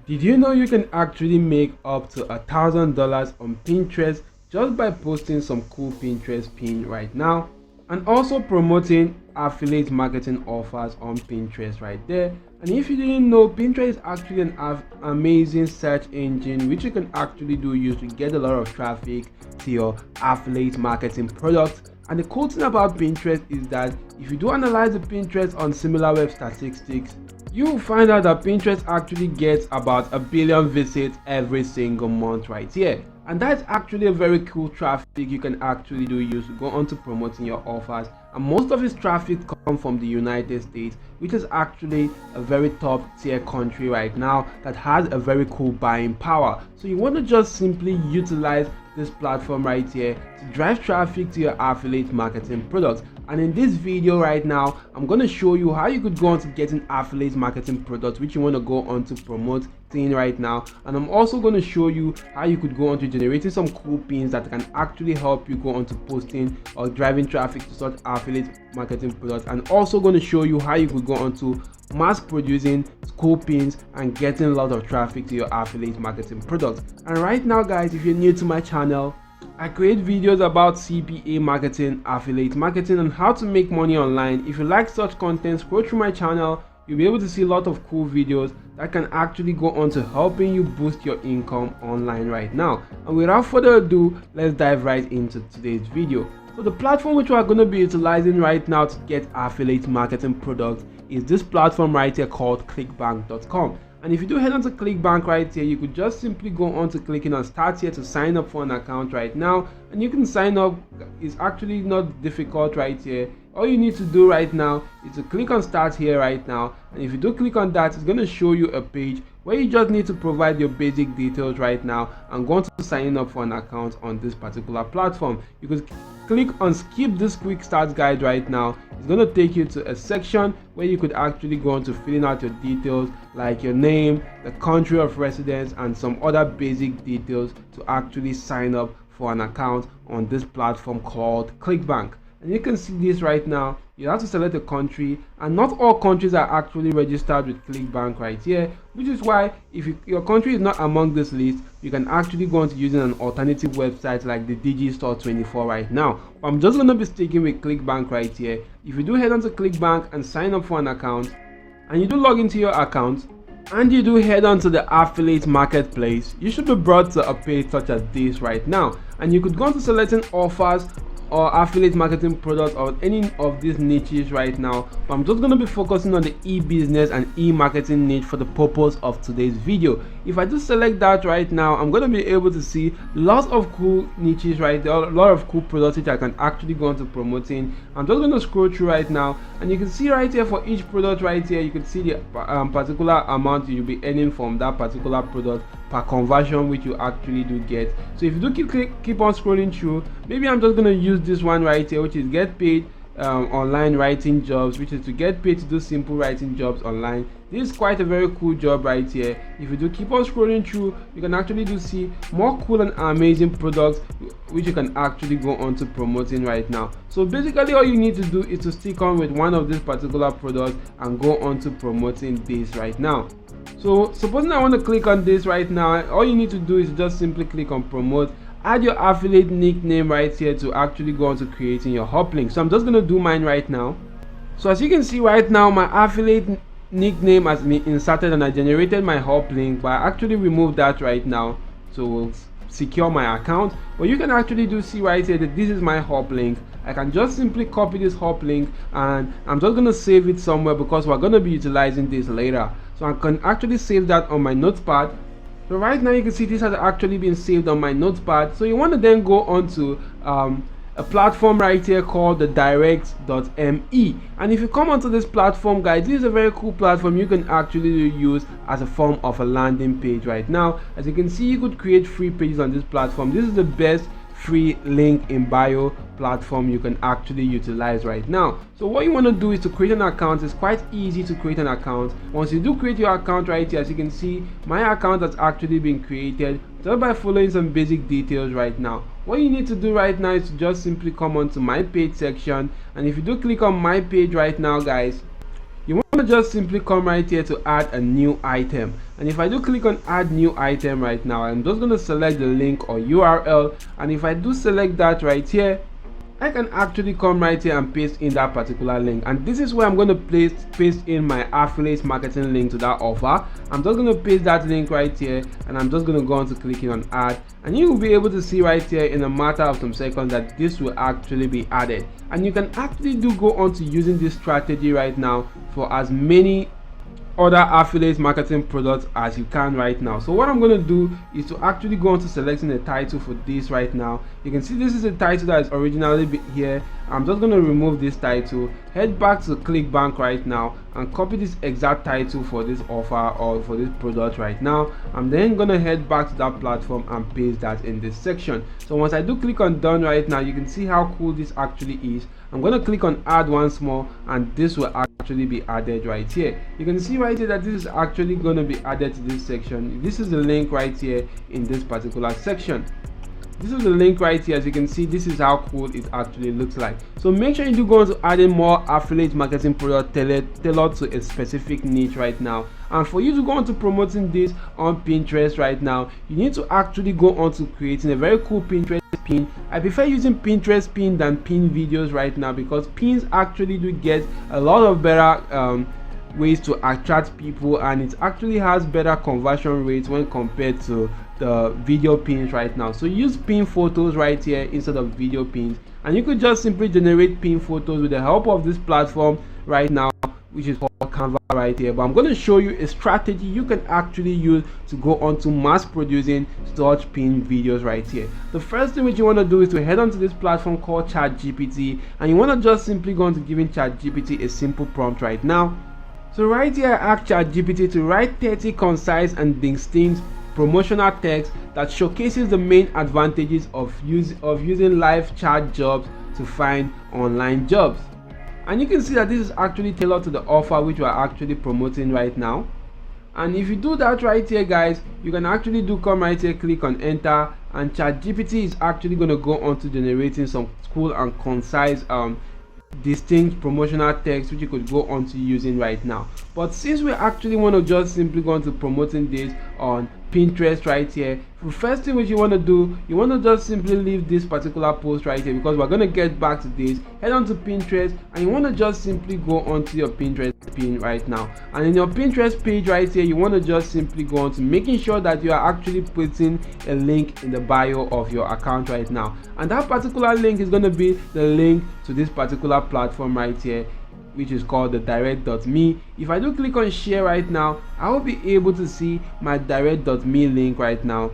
Did you know you can actually make up to $1,000 on Pinterest just by posting some cool Pinterest pin right now, and also promoting affiliate marketing offers on Pinterest right there? And if you didn't know, Pinterest is actually an amazing search engine which you can actually use to get a lot of traffic to your affiliate marketing products. And the cool thing about Pinterest is that if you do analyze the Pinterest on similar web statistics, you will find out that Pinterest actually gets about 1 billion visits every single month right here. And that's actually a very cool traffic you can actually use to go on to promoting your offers. And most of its traffic comes from the United States, which is actually a very top tier country right now that has a very cool buying power. So you want to just simply utilize this platform right here to drive traffic to your affiliate marketing products. And in this video right now, I'm going to show you how you could go on to getting affiliate marketing products which you want to go on to promote right now. And I'm also going to show you how you could go on to generating some cool pins that can actually help you go on to posting or driving traffic to such affiliate marketing products. And also going to show you how you could go on to mass producing cool pins and getting a lot of traffic to your affiliate marketing products. And right now guys, if you're new to my channel, I create videos about CPA marketing, affiliate marketing, and how to make money online. If you like such content, scroll through my channel. You'll be able to see a lot of cool videos that can actually go on to helping you boost your income online right now. And without further ado, let's dive right into today's video. So the platform which we are going to be utilizing right now to get affiliate marketing products is this platform right here called clickbank.com. And if you do head on to ClickBank right here, you could just simply go on to clicking on start here to sign up for an account right now. And you can sign up. It's actually not difficult right here. All you need to do right now is to click on start here right now. And if you do click on that, it's going to show you a page where you just need to provide your basic details right now and go on to sign up for an account on this particular platform. You could click on skip this quick start guide right now. It's going to take you to a section where you could actually go on to filling out your details like your name, the country of residence, and some other basic details to actually sign up for an account on this platform called ClickBank. And you can see this right now. You have to select a country, and not all countries are actually registered with ClickBank right here, which is why if your country is not among this list, you can actually go on to using an alternative website like the Digistore24 right now. But I'm just going to be sticking with ClickBank right here. If you do head on to ClickBank and sign up for an account, and you do log into your account, and you do head on to the affiliate marketplace, you should be brought to a page such as this right now. And you could go on to selecting offers or affiliate marketing products or any of these niches right now, but I'm just going to be focusing on the e-business and e-marketing niche for the purpose of today's video. If I just select that right now, I'm going to be able to see lots of cool niches right there, a lot of cool products which I can actually go into promoting. I'm just going to scroll through right now, and you can see right here for each product right here, you can see the particular amount you'll be earning from that particular product per conversion which you actually do get. So if you do keep on scrolling through, maybe I'm just going to use this one right here, which is get paid online writing jobs, which is to get paid to do simple writing jobs online. This is quite a very cool job right here. If you do keep on scrolling through, you can actually do see more cool and amazing products which you can actually go on to promoting right now. So basically all you need to do is to stick on with one of these particular products and go on to promoting this right now. So supposing I want to click on this right now, all you need to do is just simply click on promote. Add your affiliate nickname right here to actually go on to creating your hop link. So I'm just going to do mine right now. So as you can see right now, my affiliate nickname has been inserted and I generated my hop link, but I actually removed that right now to secure my account. But you can actually do see right here that this is my hop link. I can just simply copy this hop link and I'm just going to save it somewhere because we're going to be utilizing this later. So I can actually save that on my notepad. So right now you can see this has actually been saved on my notepad. So you want to then go on to a platform right here called the direct.me. And if you come onto this platform guys, this is a very cool platform you can actually use as a form of a landing page right now. As you can see, you could create free pages on this platform. This is the best free link in bio platform you can actually utilize right now. So what you want to do is to create an account. It's quite easy to create an account. Once you do create your account right here, as you can see, my account has actually been created just by following some basic details right now. What you need to do right now is to just simply come onto my page section, and if you do click on my page right now guys, you want to to just simply come right here to add a new item. And if I do click on add new item right now, I'm just going to select the link or URL. And if I do select that right here, I can actually come right here and paste in that particular link, and this is where I'm going to paste in my affiliate marketing link to that offer. I'm just going to paste that link right here, and I'm just going to go on to clicking on add, and you will be able to see right here in a matter of some seconds that this will actually be added. And you can actually do go on to using this strategy right now for as many other affiliate marketing products as you can right now. So what I'm going to do is to actually go on to selecting the title for this right now. You can see this is a title that is originally here. I'm just going to remove this title, head back to ClickBank right now, and copy this exact title for this offer or for this product right now. I'm then going to head back to that platform and paste that in this section. So once I do click on done right now, you can see how cool this actually is. I'm going to click on add once more, and this will actually be added right here. You can see right here that this is actually going to be added to this section. This is the link right here in this particular section. This is the link right here. As you can see, this is how cool it actually looks like. So make sure you do go on to adding more affiliate marketing product tailored to a specific niche right now. And for you to go on to promoting this on Pinterest right now, you need to actually go on to creating a very cool Pinterest pin. I prefer using Pinterest pin than pin videos right now, because pins actually do get a lot of better ways to attract people, and it actually has better conversion rates when compared to the video pins right now. So use pin photos right here instead of video pins, and you could just simply generate pin photos with the help of this platform right now, which is called Canva right here. But I'm going to show you a strategy you can actually use to go on to mass producing such pin videos right here. The first thing which you want to do is to head onto this platform called ChatGPT, and you want to just simply go on to giving ChatGPT a simple prompt right now. So right here, I asked ChatGPT to write 30 concise and distinct promotional text that showcases the main advantages of using live chat jobs to find online jobs. And you can see that this is actually tailored to the offer which we are actually promoting right now. And if you do that right here, guys, you can actually do come right here, click on enter, and ChatGPT is actually going to go on to generating some cool and concise distinct promotional text which you could go on to using right now. But since we actually want to just simply go on to promoting this on Pinterest right here, the first thing which you want to do, you want to just simply leave this particular post right here, because we're going to get back to this. Head on to Pinterest, and you want to just simply go onto your Pinterest pin right now, and in your Pinterest page right here, you want to just simply go on to making sure that you are actually putting a link in the bio of your account right now, and that particular link is going to be the link to this particular platform right here, which is called the direct.me. If I do click on share right now, I will be able to see my direct.me link right now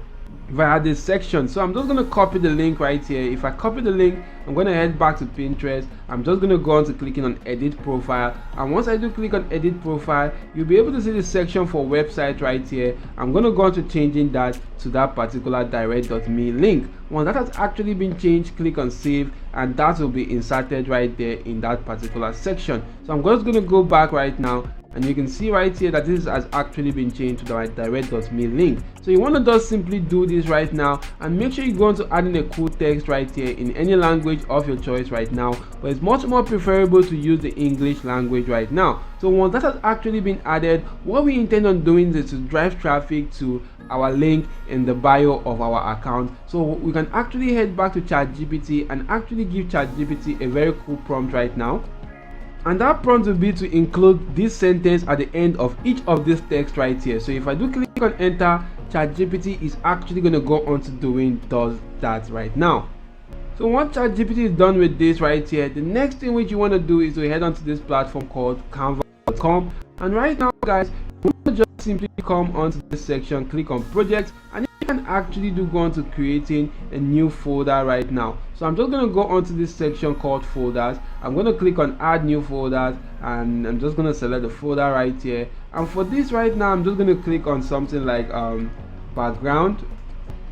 via this section. So I'm just going to copy the link right here. If I copy the link, I'm going to head back to Pinterest. I'm just going to go on to clicking on edit profile, and once I do click on edit profile, you'll be able to see the section for website right here. I'm going to go on to changing that to that particular direct.me link. Once that has actually been changed, click on save, and that will be inserted right there in that particular section. So I'm just going to go back right now, and you can see right here that this has actually been changed to the direct.me link. So you want to just simply do this right now, and make sure you go on to adding a cool text right here in any language of your choice right now, but it's much more preferable to use the English language right now. So once that has actually been added, what we intend on doing is to drive traffic to our link in the bio of our account. So we can actually head back to ChatGPT and actually give ChatGPT a very cool prompt right now. And that prompt will be to include this sentence at the end of each of this text right here. So if I do click on enter, ChatGPT is actually going to go on to does that right now. So once ChatGPT is done with this right here, the next thing which you want to do is to head onto this platform called Canva.com. And right now, guys, you want to just simply come onto this section, click on projects, and you can actually go on to creating a new folder right now. So I'm just going to go onto this section called folders. I'm going to click on add new folders, and I'm just going to select the folder right here. And for this right now, I'm just going to click on something like background.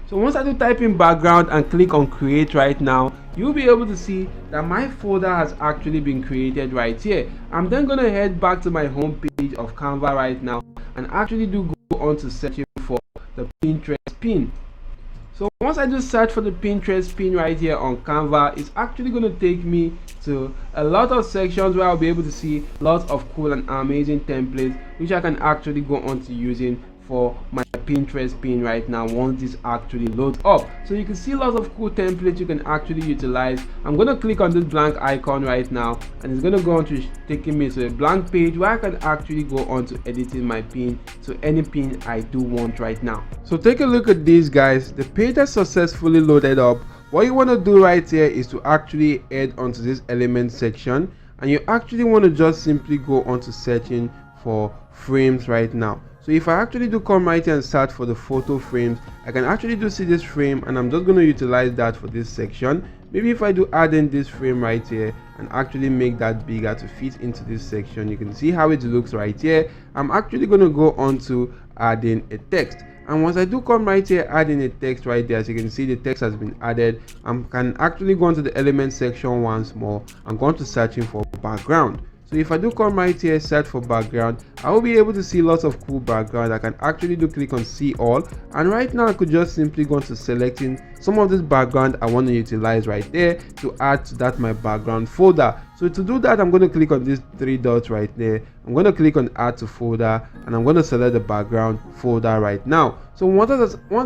So once I do type in background and click on create right now, you'll be able to see that my folder has actually been created right here. I'm then going to head back to my home page of Canva right now and actually go on to searching for the Pinterest pin. So once I just search for the Pinterest pin right here on Canva, it's actually going to take me to a lot of sections where I'll be able to see lots of cool and amazing templates which I can actually go on to using for my Pinterest pin right now once this actually loads up. So you can see lots of cool templates you can actually utilize. I'm going to click on this blank icon right now, and it's going to go on to taking me to a blank page where I can actually go on to editing my pin to any pin I do want right now. So take a look at these guys. The page has successfully loaded up. What you want to do right here is to actually head onto this element section, and you actually want to just simply go on to searching for frames right now. So if I actually do come right here and search for the photo frames, I can actually do see this frame, and I'm just going to utilize that for this section. Maybe if I do add in this frame right here and actually make that bigger to fit into this section, you can see how it looks right here. I'm actually going to go on to adding a text. And once I do come right here adding a text right there, as you can see the text has been added, I can actually go into the element section once more and go on to searching for background. So if I do come right here, search for background, I will be able to see lots of cool background. I can actually do click on see all, and right now I could just simply go into selecting some of this background I want to utilize right there to add to that my background folder. So to do that, I'm going to click on these three dots right there. I'm going to click on add to folder, and I'm going to select the background folder right now. So once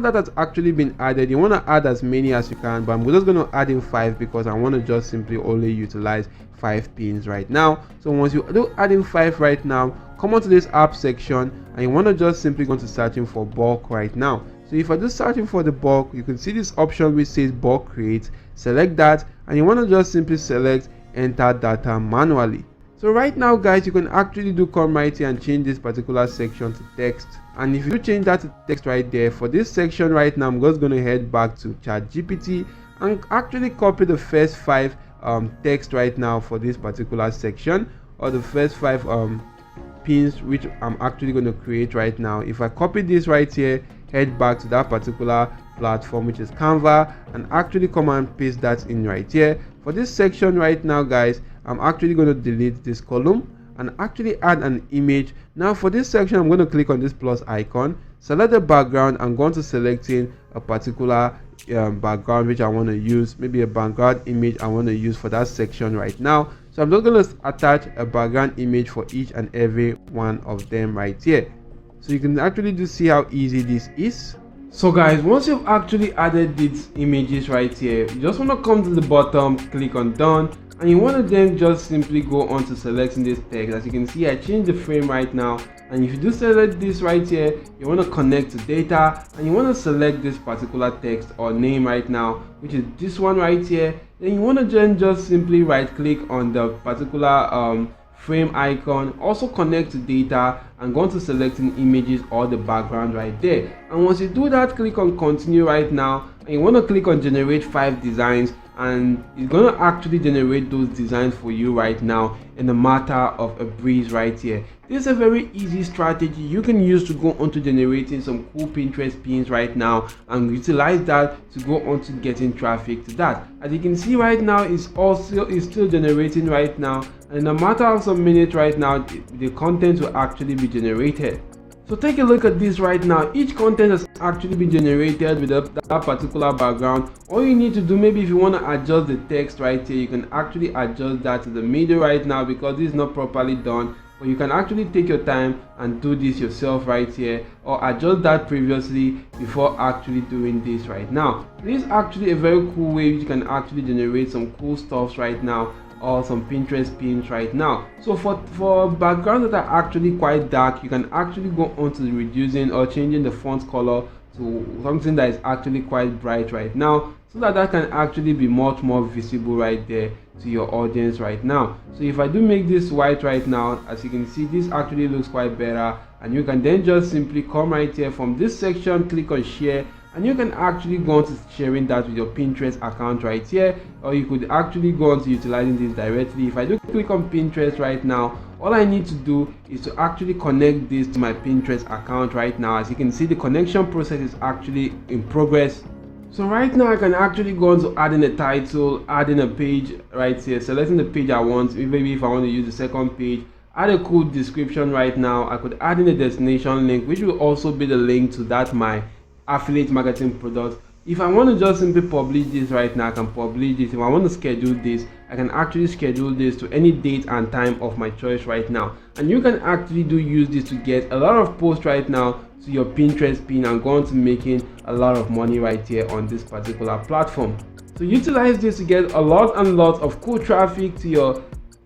that has actually been added, you want to add as many as you can, but I'm just going to add in 5 because I want to just simply only utilize 5 pins right now. So once you do add in 5 right now, come onto this app section, and you want to just simply go to searching for bulk right now. So if I do searching for the bulk, you can see this option which says bulk create. Select that, and you want to just simply select enter data manually. So right now guys, you can actually do come right here and change this particular section to text. And if you do change that to text right there, for this section right now, I'm just going to head back to ChatGPT and actually copy the first 5 text right now for this particular section, or the first 5 pins which I'm actually going to create right now. If I copy this right here, head back to that particular platform which is Canva, and actually come and paste that in right here. For this section right now guys, I'm actually going to delete this column and actually add an image. Now for this section, I'm going to click on this plus icon, select the background, and go on to selecting a particular background which I want to use, maybe a background image I want to use for that section right now. So I'm just going to attach a background image for each and every one of them right here. So you can actually just see how easy this is. So guys, once you've actually added these images right here, you just want to come to the bottom, click on done, and you want to then just simply go on to selecting this text. As you can see, I changed the frame right now, and if you do select this right here, you want to connect to data, and you want to select this particular text or name right now, which is this one right here. Then you want to then just simply right click on the particular frame icon, also connect to data, and go on to selecting images or the background right there. And once you do that, click on continue right now, and you want to click on generate 5 designs, and it's going to actually generate those designs for you right now in a matter of a breeze right here. This is a very easy strategy you can use to go on to generating some cool Pinterest pins right now, and utilize that to go on to getting traffic to that. As you can see right now, it's still generating right now, and in a matter of some minutes right now, the content will actually be generated. So take a look at this right now. Each content has actually been generated with that particular background. All you need to do, maybe if you want to adjust the text right here, you can actually adjust that to the middle right now because this is not properly done. But you can actually take your time and do this yourself right here, or adjust that previously before actually doing this right now. This is actually a very cool way you can actually generate some cool stuff right now, or some Pinterest pins right now. So for backgrounds that are actually quite dark, you can actually go on to reducing or changing the font color to something that is actually quite bright right now, so that can actually be much more visible right there to your audience right now. So if I do make this white right now, as you can see, this actually looks quite better, and you can then just simply come right here from this section, click on share, and you can actually go on to sharing that with your Pinterest account right here, or you could actually go on to utilizing this directly. If I do click on Pinterest right now, all I need to do is to actually connect this to my Pinterest account right now. As you can see, the connection process is actually in progress. So right now I can actually go on to adding a title, adding a page right here, selecting the page I want. Maybe if I want to use the second page, add a cool description right now. I could add in a destination link, which will also be the link to that my affiliate marketing product. If I want to just simply publish this right now, I can publish this. If I want to schedule this, I can actually schedule this to any date and time of my choice right now. And you can actually use this to get a lot of posts right now to your Pinterest pin and go on to making a lot of money right here on this particular platform. So utilize this to get a lot of cool traffic to your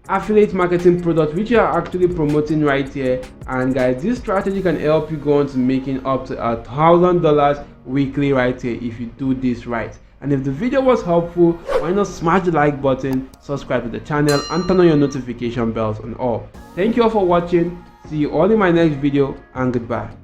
affiliate marketing product which you are actually promoting right here. And guys, this strategy can help you go on to making up to $1,000 weekly right here if you do this right. And if the video was helpful, why not smash the like button, subscribe to the channel, and turn on your notification bells on all. Thank you all for watching. See you all in my next video, and goodbye.